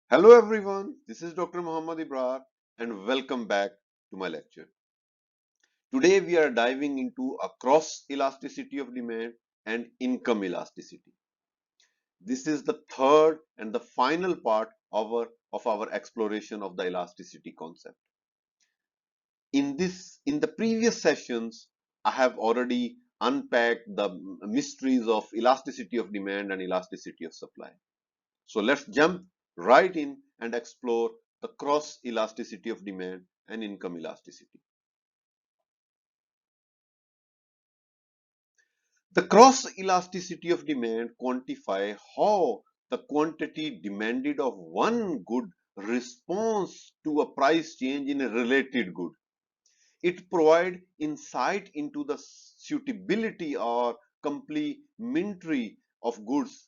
Hello everyone, this is Dr. Muhammad Abrar and welcome back to my lecture. Today we are diving into a cross elasticity of demand and income elasticity. This is the third and the final part of our exploration of the elasticity concept. In the previous sessions, I have already unpacked the mysteries of elasticity of demand and elasticity of supply. So let's jump right in and explore the cross elasticity of demand and income elasticity. The cross elasticity of demand quantify how the quantity demanded of one good responds to a price change in a related good. It provides insight into the suitability or complementary of goods,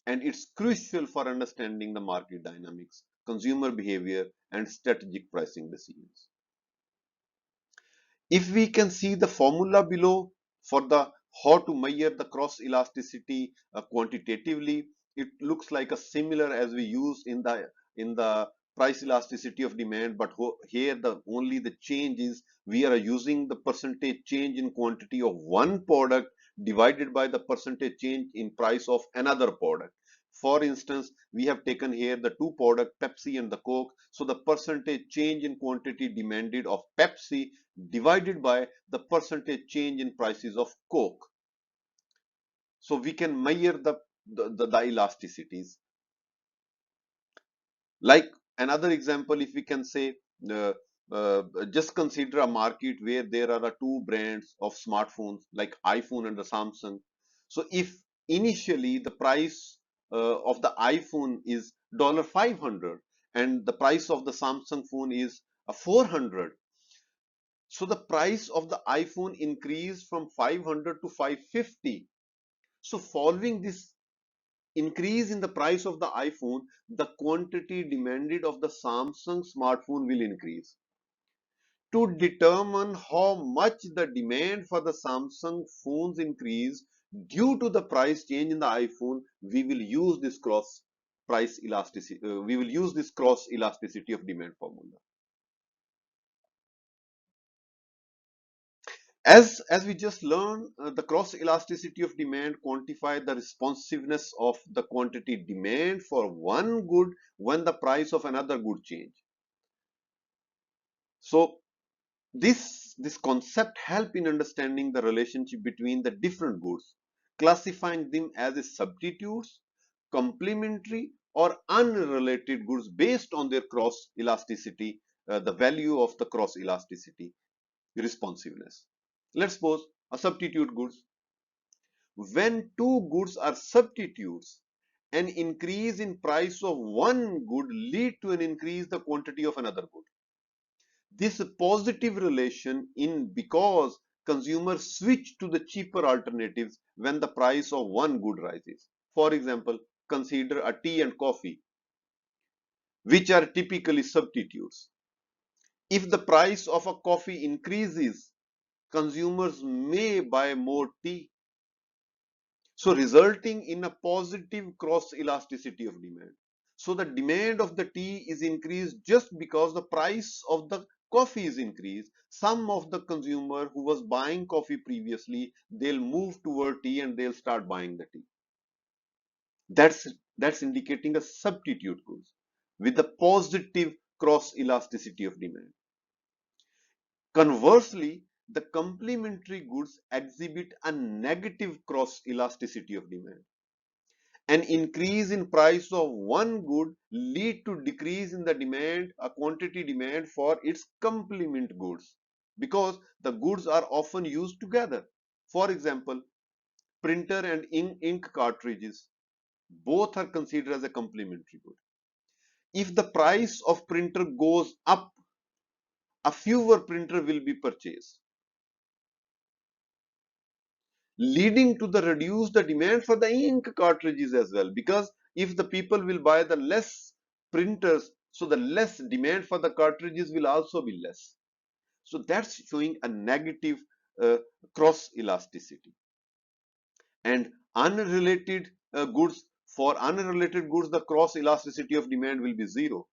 and it's crucial for understanding the market dynamics, consumer behavior, and strategic pricing decisions. If we can see the formula below for the how to measure the cross elasticity quantitatively, it looks like a similar as we use in the price elasticity of demand, but here the only the change is we are using the percentage change in quantity of one product divided by the percentage change in price of another product. For instance, we have taken here the two products, Pepsi and the Coke. So the percentage change in quantity demanded of Pepsi divided by the percentage change in prices of Coke. So we can measure the elasticities. Like another example, if we can say, uh, just consider a market where there are two brands of smartphones like iPhone and the Samsung. So if initially the price of the iPhone is $500 and the price of the Samsung phone is 400, so the price of the iPhone increased from 500 to 550. So following this increase in the price of the iPhone, the quantity demanded of the Samsung smartphone will increase. To determine how much the demand for the Samsung phones increase due to the price change in the iPhone, we will use this cross price elasticity. We will use this cross elasticity of demand formula. As we just learned, the cross elasticity of demand quantify the responsiveness of the quantity demand for one good when the price of another good change. So this concept help in understanding the relationship between the different goods, classifying them as substitutes, complementary, or unrelated goods based on their cross elasticity, the value of the cross elasticity responsiveness. Let's suppose a substitute goods. When two goods are substitutes, an increase in price of one good lead to an increase the quantity of another good. This positive relation in because consumers switch to the cheaper alternatives when the price of one good rises. For example, consider a tea and coffee, which are typically substitutes. If the price of a coffee increases, consumers may buy more tea, so resulting in a positive cross elasticity of demand. So the demand of the tea is increased just because the price of the coffee is increased. Some of the consumer who was buying coffee previously, they'll move toward tea and they'll start buying the tea. That's indicating a substitute goods with a positive cross elasticity of demand. Conversely, the complementary goods exhibit a negative cross elasticity of demand. An increase in price of one good lead to decrease in the demand, a quantity demand for its complement goods, because the goods are often used together. For example, printer and ink cartridges, both are considered as a complementary good. If the price of printer goes up, a fewer printer will be purchased, leading to the reduce the demand for the ink cartridges as well, because if the people will buy the less printers, so the less demand for the cartridges will also be less. So that's showing a negative cross elasticity. And unrelated goods For unrelated goods, the cross elasticity of demand will be zero.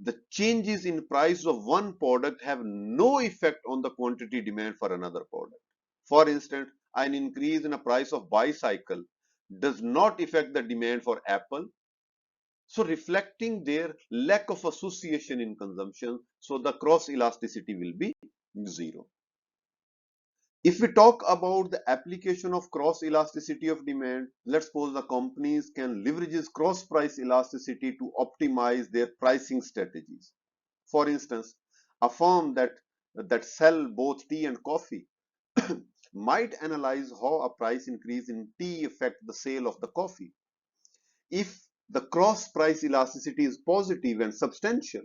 The changes in price of one product have no effect on the quantity demand for another product. For instance, an increase in the price of bicycle does not affect the demand for apple, so reflecting their lack of association in consumption, so the cross elasticity will be zero. If we talk about the application of cross elasticity of demand, let's suppose the companies can leverage cross price elasticity to optimize their pricing strategies. For instance, a firm that sell both tea and coffee might analyze how a price increase in tea affect the sale of the coffee. If the cross price elasticity is positive and substantial,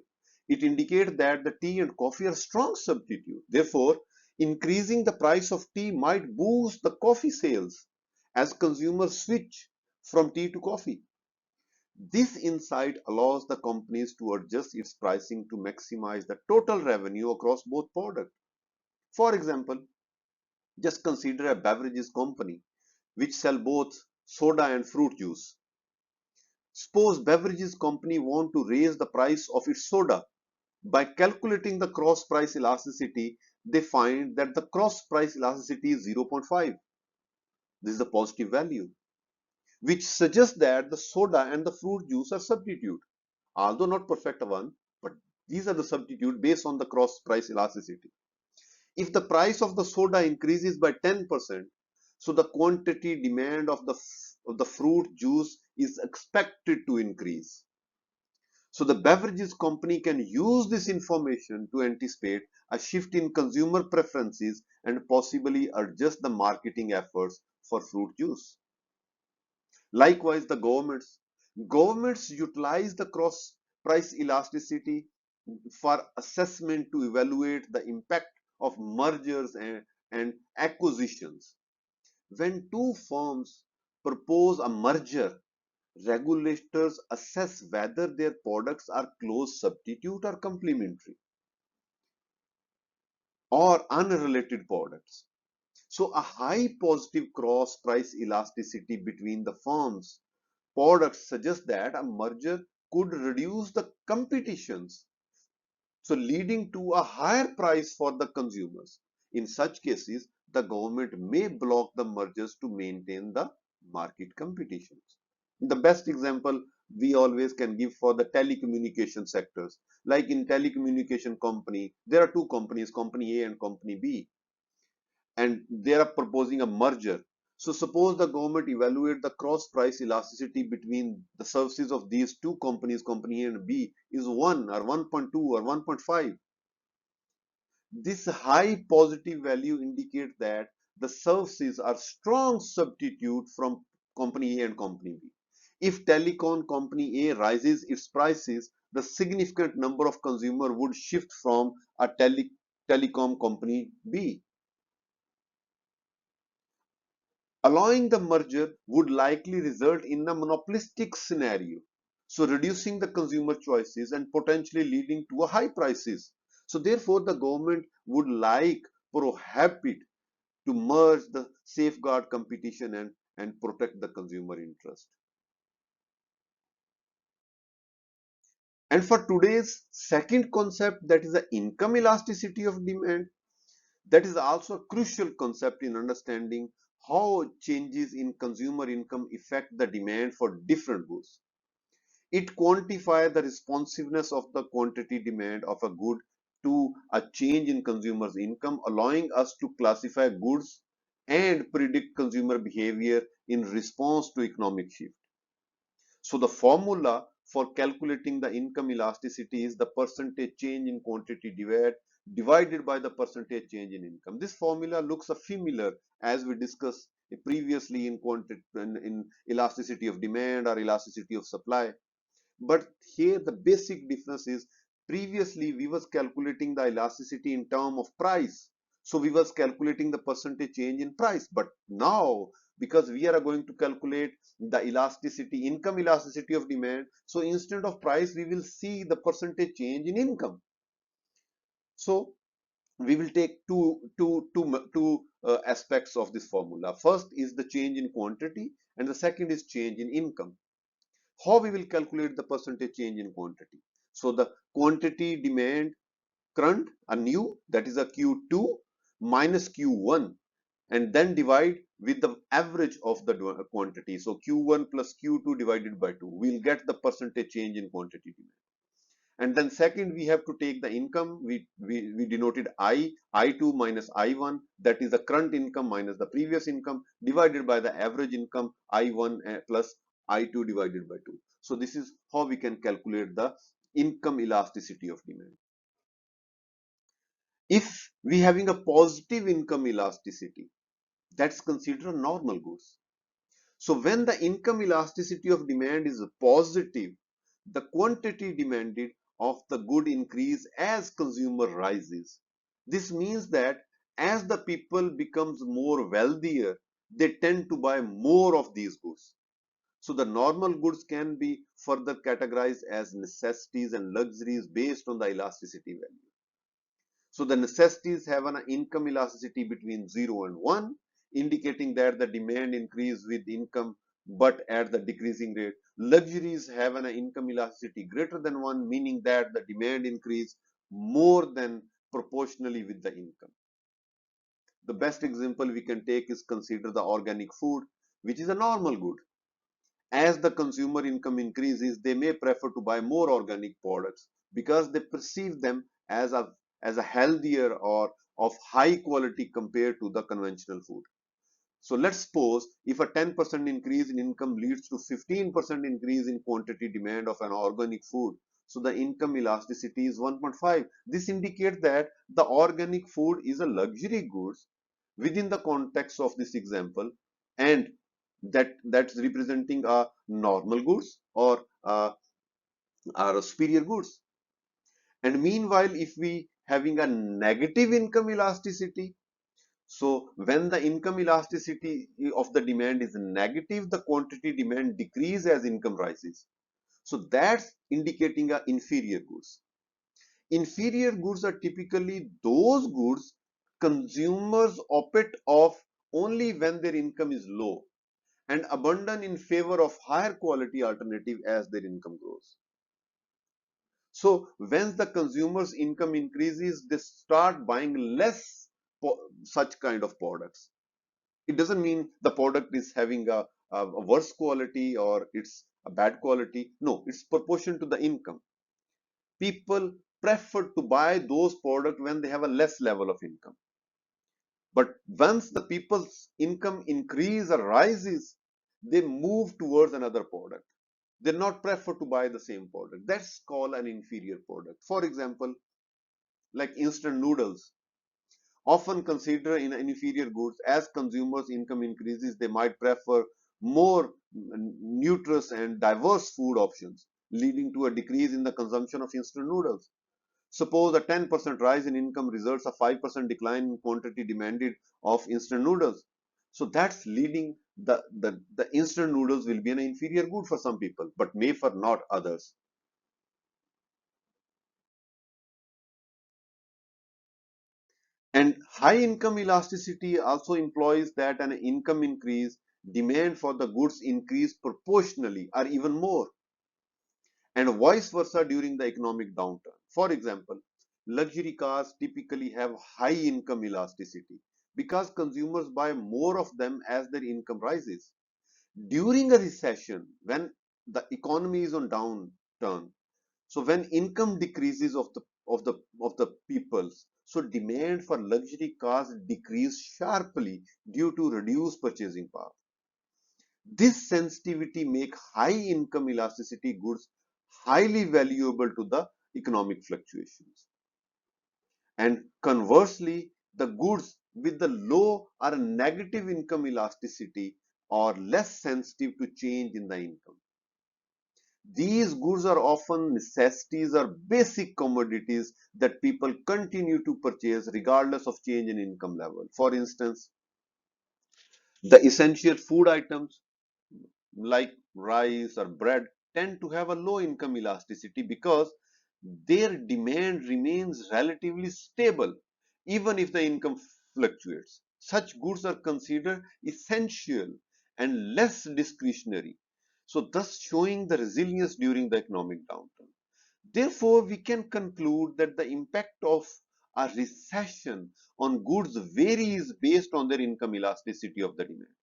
it indicates that the tea and coffee are strong substitute. Therefore, increasing the price of tea might boost the coffee sales as consumers switch from tea to coffee. This insight allows the companies to adjust its pricing to maximize the total revenue across both products. For example, just consider a beverages company which sell both soda and fruit juice. Suppose beverages company want to raise the price of its soda. By calculating the cross price elasticity, they find that the cross price elasticity is 0.5. This is the positive value, which suggests that the soda and the fruit juice are substitute, although not perfect one, but these are the substitute based on the cross price elasticity. If the price of the soda increases by 10%, so the quantity demand of the fruit juice is expected to increase. So the beverages company can use this information to anticipate a shift in consumer preferences and possibly adjust the marketing efforts for fruit juice. Likewise, the governments utilize the cross price elasticity for assessment to evaluate the impact of mergers and acquisitions. When two firms propose a merger, regulators assess whether their products are close substitute or complementary or unrelated products. So a high positive cross price elasticity between the firms' products suggests that a merger could reduce the competitions, so leading to a higher price for the consumers. In such cases, the government may block the mergers to maintain the market competitions. The best example we always can give for the telecommunication sectors. Like in telecommunication company, there are two companies, company A and company B, and they are proposing a merger. So suppose the government evaluate the cross price elasticity between the services of these two companies, company A and B, is 1 or 1.2 or 1.5. This high positive value indicates that the services are strong substitute from company A and company B. If telecom company A raises its prices, the significant number of consumers would shift from a telecom company B. Allowing the merger would likely result in a monopolistic scenario, so reducing the consumer choices and potentially leading to a high prices. So therefore, the government would like prohibit to merge the safeguard competition and protect the consumer interest. And for today's second concept, that is the income elasticity of demand, that is also a crucial concept in understanding how changes in consumer income affect the demand for different goods. It quantifies the responsiveness of the quantity demand of a good to a change in consumers' income, allowing us to classify goods and predict consumer behavior in response to economic shift. So the formula for calculating the income elasticity is the percentage change in quantity divided by the percentage change in income. This formula looks familiar as we discussed previously in in elasticity of demand or elasticity of supply. But here the basic difference is, previously we was calculating the elasticity in term of price. So we was calculating the percentage change in price. But now, because we are going to calculate the elasticity, income elasticity of demand, so instead of price, we will see the percentage change in income. So we will take two aspects of this formula. First is the change in quantity, and the second is change in income. How we will calculate the percentage change in quantity? So the quantity demand current, a new, that is a Q2 minus Q1, and then divide with the average of the quantity. So Q1 plus Q2 divided by 2. We'll get the percentage change in quantity demand. And then second, we have to take the income. We denoted I2 minus I1. That is the current income minus the previous income divided by the average income I1 plus I2 divided by 2. So this is how we can calculate the income elasticity of demand. If we having a positive income elasticity, that's considered normal goods. So when the income elasticity of demand is positive, the quantity demanded of the good increase as consumer rises. This means that as the people becomes more wealthier, they tend to buy more of these goods. So the normal goods can be further categorized as necessities and luxuries based on the elasticity value. So the necessities have an income elasticity between 0 and 1, indicating that the demand increase with income but at the decreasing rate. Luxuries have an income elasticity greater than 1, meaning that the demand increase more than proportionally with the income. The best example we can take is consider the organic food, which is a normal good. As the consumer income increases, they may prefer to buy more organic products because they perceive them as a healthier or of high quality compared to the conventional food. So let's suppose if a 10% increase in income leads to 15% increase in quantity demand of an organic food. So the income elasticity is 1.5. This indicates that the organic food is a luxury goods within the context of this example, and that's representing a normal goods or superior goods. And meanwhile, if we having a negative income elasticity, so when the income elasticity of the demand is negative, the quantity demand decrease as income rises. So that's indicating a inferior goods. Inferior goods are typically those goods consumers opt off only when their income is low and abandon in favor of higher quality alternative as their income grows. So when the consumer's income increases, they start buying less such kind of products. It doesn't mean the product is having a worse quality or it's a bad quality. No, it's proportion to the income. People prefer to buy those products when they have a less level of income. But once the people's income increase or rises, they move towards another product. They not prefer to buy the same product. That's called an inferior product. For example, like instant noodles, often considered in inferior goods. As consumers' income increases, they might prefer more nutritious and diverse food options, leading to a decrease in the consumption of instant noodles. Suppose a 10% rise in income results a 5% decline in quantity demanded of instant noodles. So that's leading the instant noodles will be an inferior good for some people, but may for not others. And high income elasticity also implies that an income increase, demand for the goods increase proportionally or even more, and vice versa during the economic downturn. For example, luxury cars typically have high income elasticity because consumers buy more of them as their income rises. During a recession, when the economy is on downturn, so when income decreases of the peoples, so demand for luxury cars decrease sharply due to reduced purchasing power. This sensitivity make high income elasticity goods highly valuable to the economic fluctuations. And conversely, the goods with the low or negative income elasticity are less sensitive to change in the income. These goods are often necessities or basic commodities that people continue to purchase regardless of change in income level. For instance, the essential food items like rice or bread tend to have a low income elasticity because their demand remains relatively stable even if the income fluctuates. Such goods are considered essential and less discretionary, so thus showing the resilience during the economic downturn. Therefore, we can conclude that the impact of a recession on goods varies based on their income elasticity of the demand.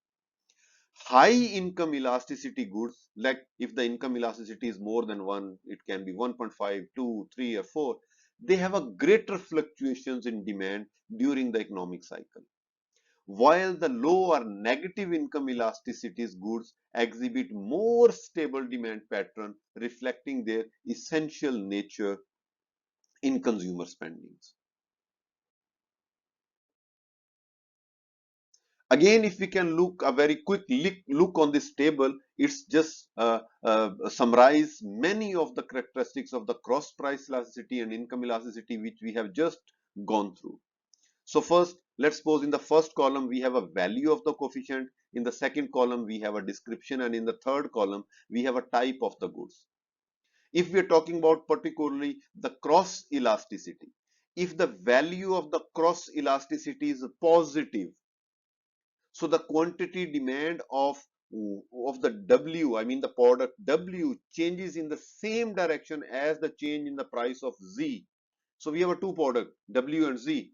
High income elasticity goods, like if the income elasticity is more than 1, it can be 1.5, 2, 3, or 4, they have a greater fluctuations in demand during the economic cycle. While the low or negative income elasticities goods exhibit more stable demand pattern reflecting their essential nature in consumer spendings. Again, if we can look a very quick look on this table, it's just summarize many of the characteristics of the cross price elasticity and income elasticity which we have just gone through. So first, let's suppose in the first column we have a value of the coefficient, in the second column we have a description, and in the third column we have a type of the goods. If we are talking about particularly the cross elasticity, if the value of the cross elasticity is positive, so the quantity demand of the W, I mean the product W, changes in the same direction as the change in the price of Z. So we have a two product, W and Z.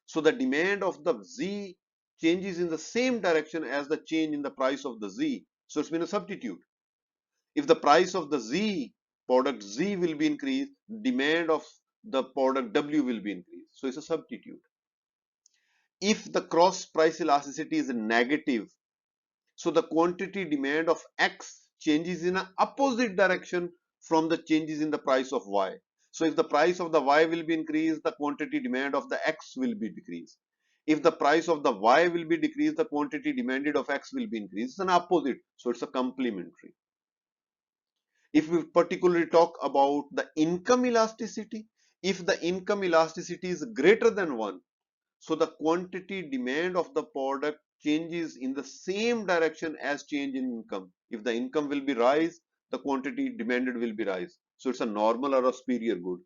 So the demand of the Z changes in the same direction as the change in the price of the Z. So it's been a substitute. If the price of the Z product Z will be increased, demand of the product W will be increased. So it's a substitute. If the cross price elasticity is negative, so the quantity demand of X changes in an opposite direction from the changes in the price of Y. So if the price of the Y will be increased, the quantity demand of the X will be decreased. If the price of the Y will be decreased, the quantity demanded of X will be increased. It's an opposite, so it's a complementary. If we particularly talk about the income elasticity, if the income elasticity is greater than 1, so the quantity demand of the product changes in the same direction as change in income. If the income will be rise, the quantity demanded will be rise. So it's a normal or a superior good.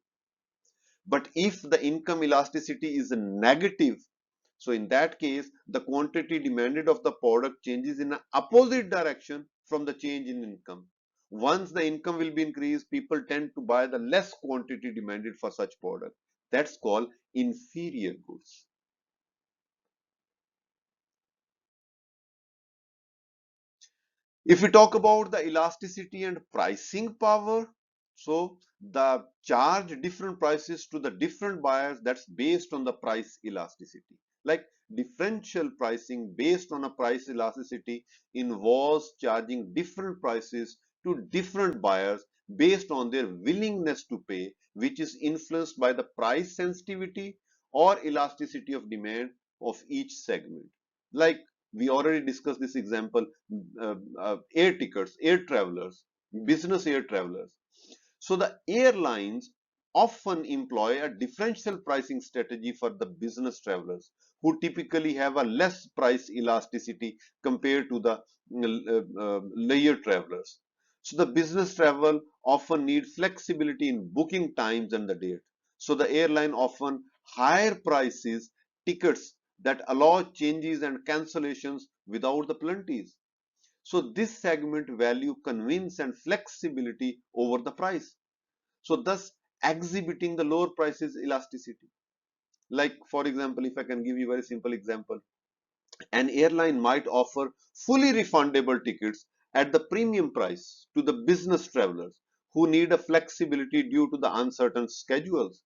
But if the income elasticity is negative, so in that case, the quantity demanded of the product changes in an opposite direction from the change in income. Once the income will be increased, people tend to buy the less quantity demanded for such product. That's called inferior goods. If we talk about the elasticity and pricing power, so the charge different prices to the different buyers, that's based on the price elasticity. Like differential pricing based on a price elasticity involves charging different prices to different buyers based on their willingness to pay, which is influenced by the price sensitivity or elasticity of demand of each segment. Like we already discussed this example, air tickets, air travelers, business air travelers. So the airlines often employ a differential pricing strategy for the business travelers who typically have a less price elasticity compared to the leisure travelers. So the business travel often need flexibility in booking times and the date. So the airline often higher prices tickets that allow changes and cancellations without the penalties. So this segment value convenience and flexibility over the price. So thus exhibiting the lower prices elasticity. Like for example, if I can give you a very simple example, an airline might offer fully refundable tickets at the premium price to the business travelers who need a flexibility due to the uncertain schedules.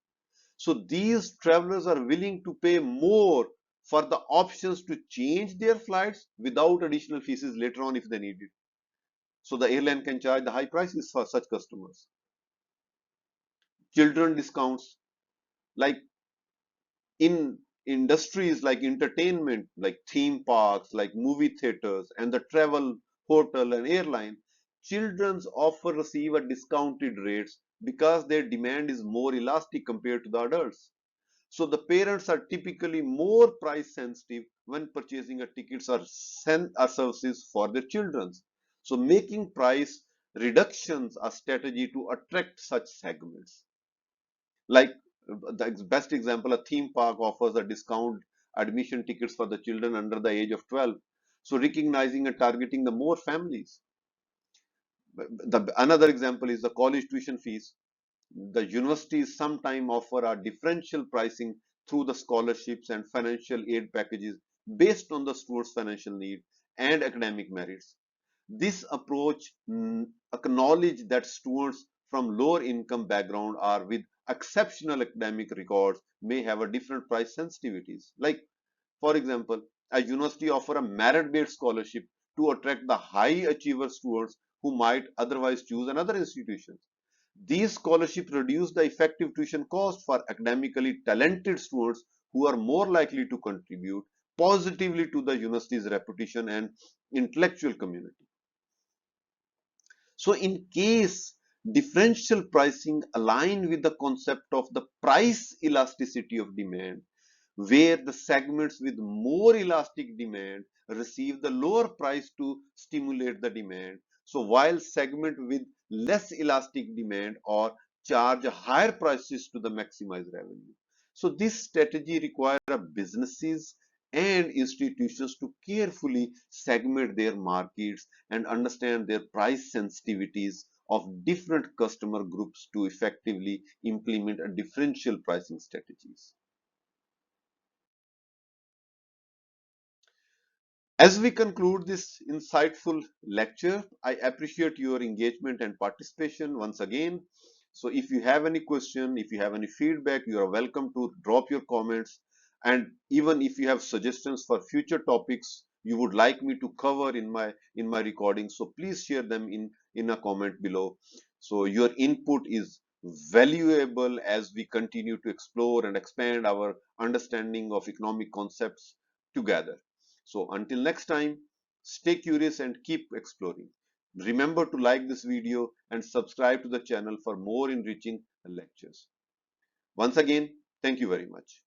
So these travelers are willing to pay more for the options to change their flights without additional fees later on if they need it. So the airline can charge the high prices for such customers. Children discounts, like in industries like entertainment, like theme parks, like movie theaters, and the travel, hotel, and airline, children's often receive a discounted rates because their demand is more elastic compared to the adults. So the parents are typically more price sensitive when purchasing a tickets or services for their children. So making price reductions a strategy to attract such segments. Like the best example, a theme park offers a discount admission tickets for the children under the age of 12. So recognizing and targeting the more families. Another example is the college tuition fees. The universities sometimes offer a differential pricing through the scholarships and financial aid packages based on the student's financial need and academic merits. This approach acknowledges that students from lower income background or with exceptional academic records may have a different price sensitivities. Like, for example, a university offer a merit-based scholarship to attract the high achiever students who might otherwise choose another institution. These scholarships reduce the effective tuition cost for academically talented students who are more likely to contribute positively to the university's reputation and intellectual community. So in case differential pricing align with the concept of the price elasticity of demand, where the segments with more elastic demand receive the lower price to stimulate the demand. So while segment with less elastic demand or charge higher prices to the maximize revenue. So this strategy requires businesses and institutions to carefully segment their markets and understand their price sensitivities of different customer groups to effectively implement a differential pricing strategies. As we conclude this insightful lecture, I appreciate your engagement and participation once again. So if you have any question, if you have any feedback, you are welcome to drop your comments. And even if you have suggestions for future topics you would like me to cover in my recording, so please share them in a comment below. So your input is valuable as we continue to explore and expand our understanding of economic concepts together. So until next time, stay curious and keep exploring. Remember to like this video and subscribe to the channel for more enriching lectures. Once again, thank you very much.